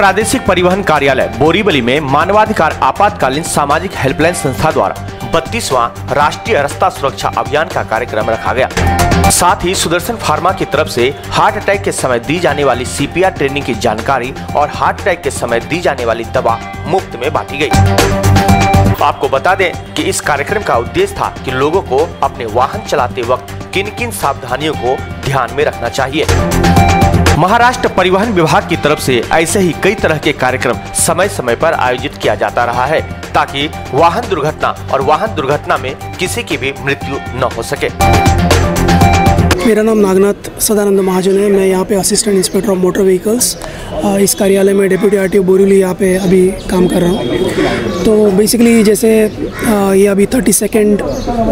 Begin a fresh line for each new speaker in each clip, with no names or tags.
प्रादेशिक परिवहन कार्यालय बोरीवली में मानवाधिकार आपातकालीन सामाजिक हेल्पलाइन संस्था द्वारा 32वां राष्ट्रीय रास्ता सुरक्षा अभियान का कार्यक्रम रखा गया। साथ ही सुदर्शन फार्मा की तरफ से हार्ट अटैक के समय दी जाने वाली CPR ट्रेनिंग की जानकारी और हार्ट अटैक के समय दी जाने वाली दवा मुफ्त में बांटी गई। आपको बता दें कि इस कार्यक्रम का उद्देश्य था कि लोगों को अपने वाहन चलाते वक्त किन-किन सावधानियों को ध्यान में रखना चाहिए। महाराष्ट्र परिवहन विभाग की तरफ से ऐसे ही कई तरह के कार्यक्रम समय समय पर आयोजित किया जाता रहा है ताकि वाहन दुर्घटना और वाहन दुर्घटना में किसी की भी मृत्यु न हो सके।
मेरा नाम नागनाथ सदानंद महाजन है। मैं यहाँ पे assistant inspector of motor vehicles इस कार्यालय में डेप्यूटी RTO बोरीवली यहाँ पे अभी काम कर रहा हूँ। तो बेसिकली जैसे ये अभी 32nd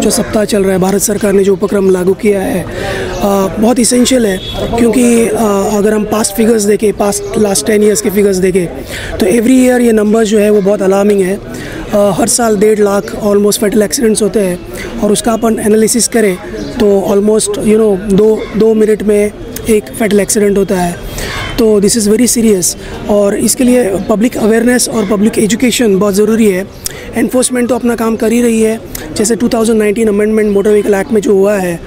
जो सप्ताह चल रहा है, भारत सरकार ने जो उपक्रम लागू किया है बहुत इसेंशियल है, क्योंकि अगर हम पास्ट फिगर्स देखें, लास्ट 10 ईयर्स के फिगर्स देखें तो एवरी ईयर ये नंबर जो है वो बहुत अलार्मिंग है। हर साल 1.5 लाख ऑलमोस्ट फैटल एक्सीडेंट्स होते हैं और उसका अपन एनालिसिस करें तो ऑलमोस्ट दो मिनट में एक फैटल एक्सीडेंट होता है। तो दिस इज़ वेरी सीरियस और इसके लिए पब्लिक अवेयरनेस और पब्लिक एजुकेशन बहुत ज़रूरी है। एनफोर्समेंट तो अपना काम कर ही रही है। जैसे 2019 अमेंडमेंट मोटर व्हीकल एक्ट में जो हुआ है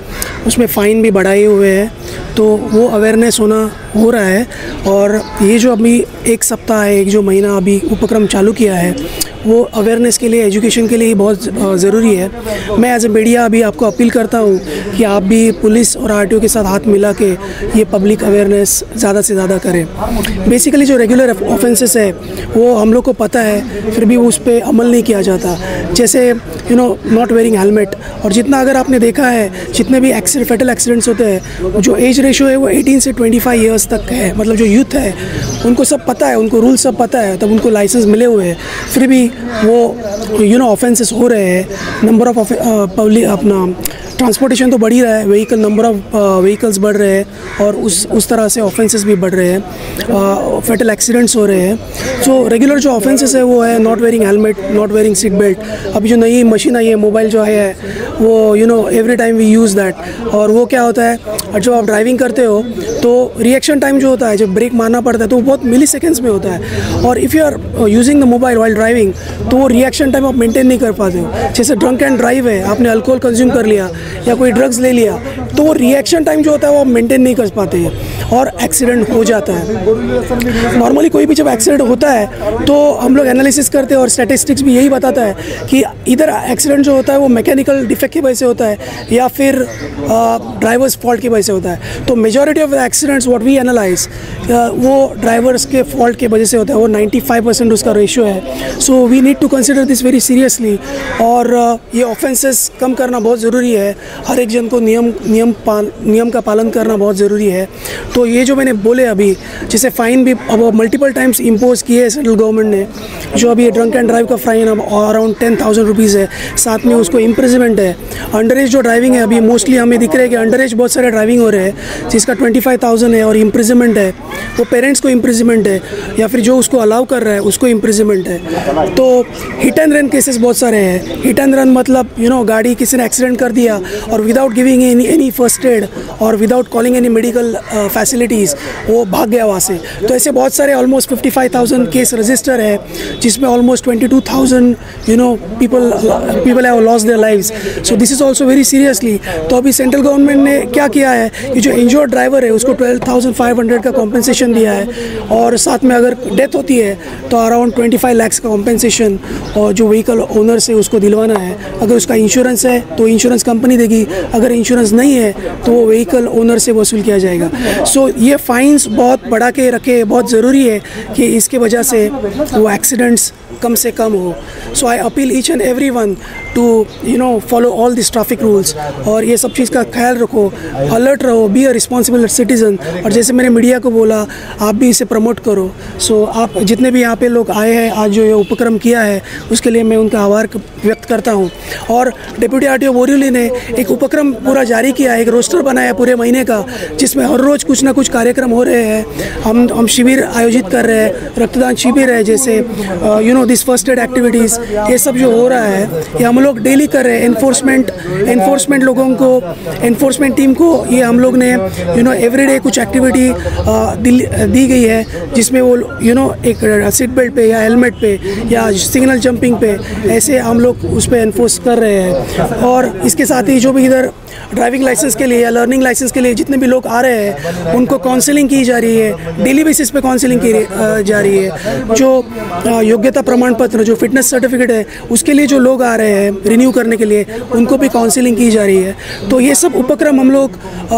उसमें फ़ाइन भी बढ़ाए हुए हैं, तो वो अवेयरनेस हो रहा है। और ये जो अभी एक सप्ताह है, एक जो महीना अभी उपक्रम चालू किया है, वो अवेयरनेस के लिए, एजुकेशन के लिए ही बहुत ज़रूरी है। मैं एज ए मीडिया अभी आपको अपील करता हूँ कि आप भी पुलिस और RTO के साथ हाथ मिला के ये पब्लिक अवेयरनेस ज़्यादा से ज़्यादा करें। बेसिकली जो रेगुलर ऑफेंसेस है वो हम लोग को पता है, फिर भी उस पर अमल नहीं किया जाता। जैसे नॉट वेयरिंग हेलमेट, और जितना अगर आपने देखा है जितने भी फैटल एक्सीडेंट्स होते हैं, जो एज रेशो है वो 18 से 25 ईयर्स तक है। मतलब जो यूथ है उनको सब पता है, उनको रूल सब पता है, तब उनको लाइसेंस मिले हुए हैं, फिर भी वो ऑफेंसेस हो रहे हैं। नंबर ऑफ पब्लिक अपना ट्रांसपोर्टेशन तो बढ़ ही रहा है, नंबर ऑफ व्हीकल्स बढ़ रहे हैं और उस तरह से ऑफेंसेस भी बढ़ रहे हैं, फैटल एक्सीडेंट्स हो रहे हैं। सो रेगुलर जो ऑफेंसेस है वो है not wearing helmet, not wearing seat belt. अभी जो नई मशीन आई है, मोबाइल जो है वो every time we use that. और वो क्या होता है, जब आप ड्राइविंग करते हो तो रिएक्शन टाइम जो होता है, जब ब्रेक मारना पड़ता है तो वो बहुत मिली सेकेंड्स में होता है। और if you are using the mobile while driving तो वो रिएक्शन टाइम आप मेंटेन नहीं कर पाते हो। जैसे ड्रंक एंड ड्राइव है, आपने अल्कोहल कंज्यूम कर लिया या कोई ड्रग्स ले लिया तो वो रिएक्शन टाइम जो होता है वो आप मेंटेन नहीं कर पाते हैं और एक्सीडेंट हो जाता है। नॉर्मली कोई भी जब एक्सीडेंट होता है तो हम लोग एनालिसिस करते हैं और स्टैटिस्टिक्स भी यही बताता है कि इधर एक्सीडेंट जो होता है वो मैकेनिकल डिफेक्ट की वजह से होता है या फिर ड्राइवर्स फॉल्ट की वजह से होता है। तो majority of accidents what we analyse वो ड्राइवर्स के फॉल्ट की वजह से होता है, वो 95% उसका रेशियो है। So we need to consider this very seriously और ये ऑफेंसेस कम करना बहुत ज़रूरी है। हर एक जन को नियम का पालन करना बहुत ज़रूरी है। तो ये जो मैंने बोले अभी, जैसे फ़ाइन भी अब मल्टीपल टाइम्स इम्पोज किए है सेंट्रल गवर्नमेंट ने, जो अभी ड्रंक एंड ड्राइव का फ़ाइन अब अराउंड 10,000 रुपीज़ है, साथ में उसको इम्प्रिजमेंट है। अंडर एज जो ड्राइविंग है, अभी मोस्टली हमें दिख रहा है कि अंडर एज बहुत सारे ड्राइविंग हो रहे हैं जिसका 25,000 है और इम्प्रिजमेंट है। वो पेरेंट्स को इम्प्रिजमेंट है या फिर जो उसको अलाउ कर रहा है उसको इम्प्रिजमेंट है। तो हिट एंड रन केसेस बहुत सारे हैं। हिट एंड रन मतलब गाड़ी किसी ने एक्सीडेंट कर दिया और without giving any first aid और without calling any medical facilities वो भाग गया वहाँ से। तो ऐसे बहुत सारे ऑलमोस्ट 55,000 केस रजिस्टर है, जिसमें almost 22,000 people have lost their lives. So this is also very seriously. तो अभी सेंट्रल गवर्नमेंट ने क्या किया है कि जो इंजर्ड ड्राइवर है उसको 12,500 का कॉम्पेंसेशन दिया है और साथ में अगर डेथ होती है तो अराउंड 25 लाख का कॉम्पेंसेशन और जो व्हीकल ओनर से उसको दिलवाना है। अगर उसका इंश्योरेंस है तो इंश्योरेंस कंपनी देगी, अगर इंश्योरेंस नहीं है तो वो व्हीकल ओनर से वसूल किया जाएगा। सो ये फाइन्स बहुत बढ़ा के रखे, बहुत ज़रूरी है कि इसके वजह से वो एक्सीडेंट्स कम से कम हो। So I appeal each and every one to follow all this traffic rules और ये सब चीज़ का ख्याल रखो, अलर्ट रहो, बी अ रिस्पॉन्सिबल सिटीज़न। और जैसे मैंने मीडिया को बोला, आप भी इसे प्रमोट करो। सो आप जितने भी यहाँ पे लोग आए हैं, आज जो ये उपक्रम किया है उसके लिए मैं उनका आभार व्यक्त करता हूँ। और डेप्यूटी RTO बोरीवली ने एक उपक्रम पूरा जारी किया है, एक रोस्टर बनाया पूरे महीने का, जिसमें हर रोज़ कुछ ना कुछ कार्यक्रम हो रहे हैं। हम शिविर आयोजित कर रहे हैं, रक्तदान शिविर है, जैसे दिस फर्स्ट एड एक्टिविटीज़, ये सब जो हो रहा है ये हम लोग डेली कर रहे हैं। एनफोर्समेंट लोगों को, एनफोर्समेंट टीम को ये हम लोग ने एवरीडे कुछ एक्टिविटी दी गई है, जिसमें वो एक सीट बेल्ट पे या हेलमेट पे या सिग्नल जंपिंग पे ऐसे हम लोग उस पर एनफोर्स कर रहे हैं। और इसके साथ ही जो भी इधर ड्राइविंग लाइसेंस के लिए या लर्निंग लाइसेंस के लिए जितने भी लोग आ रहे हैं उनको काउंसलिंग की जा रही है, डेली बेसिस पे काउंसलिंग की जा रही है। जो योग्यता प्रमाण पत्र, जो फिटनेस सर्टिफिकेट है, उसके लिए जो लोग आ रहे हैं रिन्यू करने के लिए, उनको भी काउंसलिंग की जा रही है। तो ये सब उपक्रम हम लोग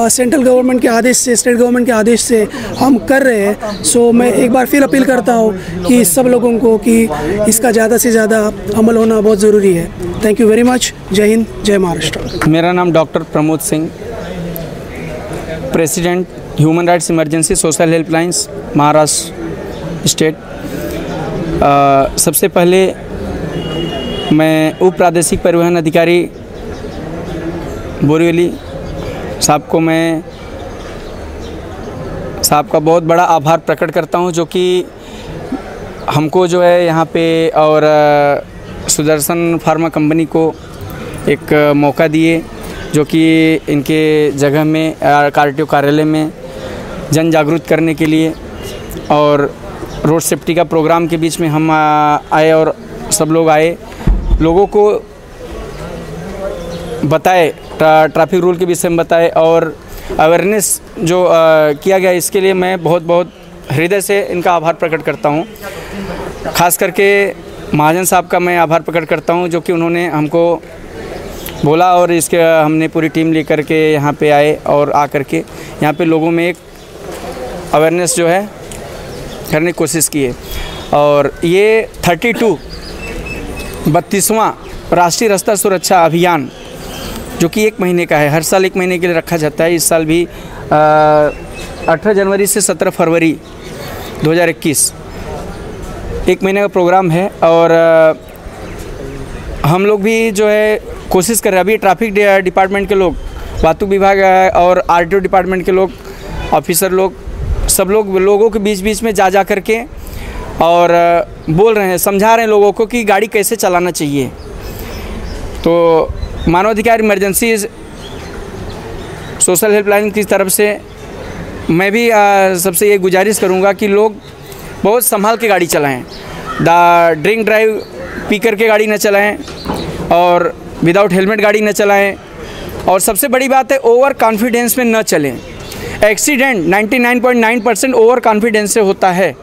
सेंट्रल गवर्नमेंट के आदेश से, स्टेट गवर्नमेंट के आदेश से हम कर रहे हैं। सो मैं एक बार फिर अपील करता हूँ कि सब लोगों को कि इसका ज़्यादा से ज़्यादा अमल होना बहुत ज़रूरी है। Thank you very much. जय हिंद, जय महाराष्ट्र।
मेरा नाम doctor Pramod Singh, president human rights emergency social helplines Maharashtra state. सबसे पहले मैं उप प्रादेशिक परिवहन अधिकारी बोरीवली साहब का बहुत बड़ा आभार प्रकट करता हूं, जो कि हमको जो है यहाँ पे और सुदर्शन फार्मा कंपनी को एक मौका दिए, जो कि इनके जगह में आरटीओ कार्यालय में जन जागरूक करने के लिए और रोड सेफ्टी का प्रोग्राम के बीच में हम आए और सब लोग आए, लोगों को बताए, ट्रैफिक रूल के विषय में बताए और अवेयरनेस जो किया गया, इसके लिए मैं बहुत हृदय से इनका आभार प्रकट करता हूँ। ख़ास करके महाजन साहब का मैं आभार प्रकट करता हूँ, जो कि उन्होंने हमको बोला और इसके हमने पूरी टीम लेकर के यहाँ पे आए और आकर के यहाँ पे लोगों में एक अवेयरनेस जो है करने की कोशिश की है। और ये 32वां राष्ट्रीय रास्ता सुरक्षा अभियान, जो कि 1 महीने का है, हर साल 1 महीने के लिए रखा जाता है। इस साल भी 18 जनवरी से 17 फरवरी 2021 1 महीने का प्रोग्राम है। और हम लोग भी जो है कोशिश कर रहे हैं, अभी ट्रैफिक डिपार्टमेंट के लोग, वाहतुक विभाग और आरटीओ डिपार्टमेंट के लोग, ऑफिसर लोग, सब लोग लोगों के बीच में जा कर के और बोल रहे हैं, समझा रहे हैं लोगों को कि गाड़ी कैसे चलाना चाहिए। तो मानवाधिकार इमरजेंसी सोशल हेल्पलाइन की तरफ से मैं भी सबसे ये गुजारिश करूँगा कि लोग बहुत संभाल के गाड़ी चलाएं, ड्रिंक ड्राइव पी कर के गाड़ी न चलाएं और विदाउट हेलमेट गाड़ी न चलाएं। और सबसे बड़ी बात है, ओवर कॉन्फिडेंस में न चलें। एक्सीडेंट 99.9% ओवर कॉन्फिडेंस से होता है,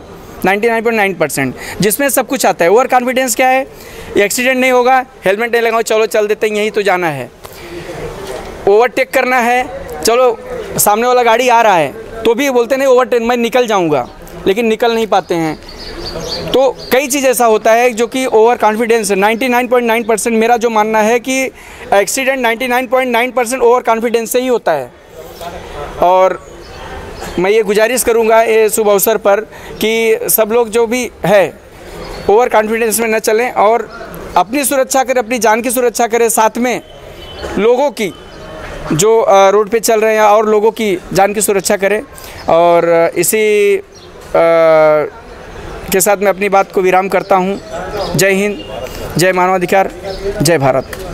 99.9%, जिसमें सब कुछ आता है। ओवर कॉन्फिडेंस क्या है? एक्सीडेंट नहीं होगा, हेलमेट नहीं लगाओ, चलो चल देते हैं, यहीं तो जाना है। ओवरटेक करना है, चलो सामने वाला गाड़ी आ रहा है तो भी बोलते नहीं ओवरटेक, मैं निकल जाऊंगा, लेकिन निकल नहीं पाते हैं। तो कई चीज़ ऐसा होता है जो कि ओवर कॉन्फिडेंस है। 99.9% मेरा जो मानना है कि एक्सीडेंट 99.9% ओवर कॉन्फिडेंस से ही होता है। और मैं ये गुजारिश करूँगा ये शुभ अवसर पर कि सब लोग जो भी है ओवर कॉन्फिडेंस में न चलें और अपनी सुरक्षा करें, अपनी जान की सुरक्षा करें, साथ में लोगों की जो रोड पे चल रहे हैं और लोगों की जान की सुरक्षा करें। और इसी के साथ मैं अपनी बात को विराम करता हूँ। जय हिंद, जय मानवाधिकार, जय भारत।